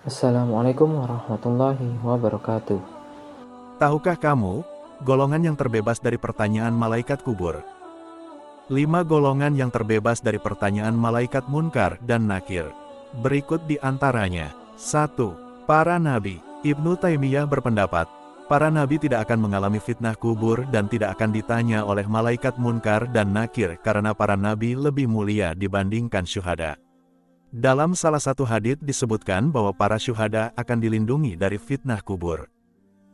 Assalamualaikum warahmatullahi wabarakatuh. Tahukah kamu, golongan yang terbebas dari pertanyaan malaikat kubur? 5 golongan yang terbebas dari pertanyaan malaikat munkar dan nakir. Berikut di antaranya. 1. Para Nabi. Ibnu Taimiyah berpendapat, para Nabi tidak akan mengalami fitnah kubur dan tidak akan ditanya oleh malaikat munkar dan nakir karena para Nabi lebih mulia dibandingkan syuhada. Dalam salah satu hadits disebutkan bahwa para syuhada akan dilindungi dari fitnah kubur.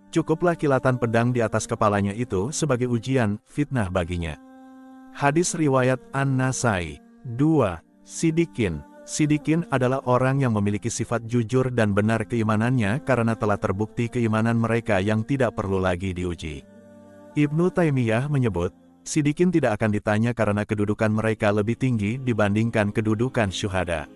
Cukuplah kilatan pedang di atas kepalanya itu sebagai ujian fitnah baginya. Hadis riwayat An-Nasai. 2. Sidikin. Sidikin adalah orang yang memiliki sifat jujur dan benar keimanannya karena telah terbukti keimanan mereka yang tidak perlu lagi diuji. Ibnu Taimiyah menyebut, Sidikin tidak akan ditanya karena kedudukan mereka lebih tinggi dibandingkan kedudukan syuhada.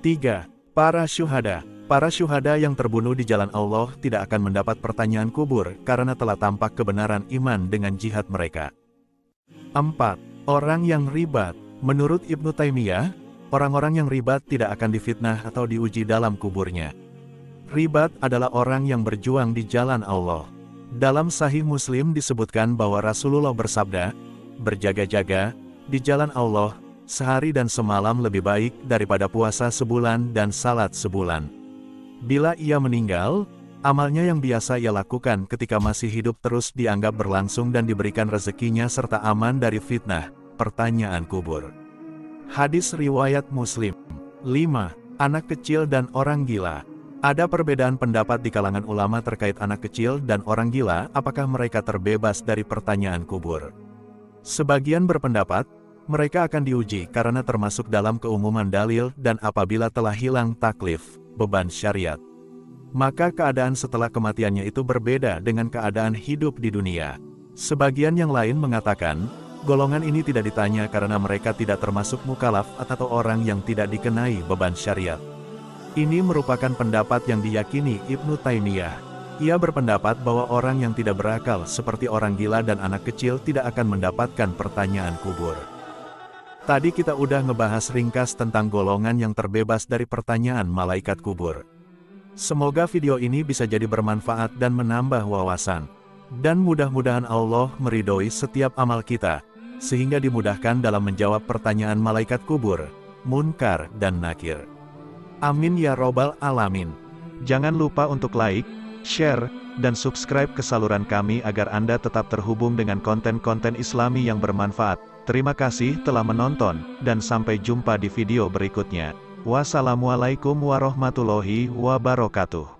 3. Para syuhada. Para syuhada yang terbunuh di jalan Allah tidak akan mendapat pertanyaan kubur karena telah tampak kebenaran iman dengan jihad mereka. 4. Orang yang ribat. Menurut Ibnu Taimiyah, orang-orang yang ribat tidak akan difitnah atau diuji dalam kuburnya. Ribat adalah orang yang berjuang di jalan Allah. Dalam Sahih Muslim disebutkan bahwa Rasulullah bersabda, berjaga-jaga di jalan Allah sehari dan semalam lebih baik daripada puasa sebulan dan salat sebulan. Bila ia meninggal, amalnya yang biasa ia lakukan ketika masih hidup terus dianggap berlangsung dan diberikan rezekinya serta aman dari fitnah, pertanyaan kubur. Hadis riwayat Muslim. 5. Anak kecil dan orang gila. Ada perbedaan pendapat di kalangan ulama terkait anak kecil dan orang gila, apakah mereka terbebas dari pertanyaan kubur. Sebagian berpendapat, mereka akan diuji karena termasuk dalam keumuman dalil dan apabila telah hilang taklif, beban syariat, maka keadaan setelah kematiannya itu berbeda dengan keadaan hidup di dunia. Sebagian yang lain mengatakan, golongan ini tidak ditanya karena mereka tidak termasuk mukalaf atau orang yang tidak dikenai beban syariat. Ini merupakan pendapat yang diyakini Ibnu Taimiyah. Ia berpendapat bahwa orang yang tidak berakal seperti orang gila dan anak kecil tidak akan mendapatkan pertanyaan kubur. Tadi kita udah ngebahas ringkas tentang golongan yang terbebas dari pertanyaan malaikat kubur. Semoga video ini bisa jadi bermanfaat dan menambah wawasan. Dan mudah-mudahan Allah meridhoi setiap amal kita, sehingga dimudahkan dalam menjawab pertanyaan malaikat kubur, munkar dan nakir. Amin ya robbal alamin. Jangan lupa untuk like, share, dan subscribe ke saluran kami agar Anda tetap terhubung dengan konten-konten Islami yang bermanfaat. Terima kasih telah menonton, dan sampai jumpa di video berikutnya. Wassalamualaikum warahmatullahi wabarakatuh.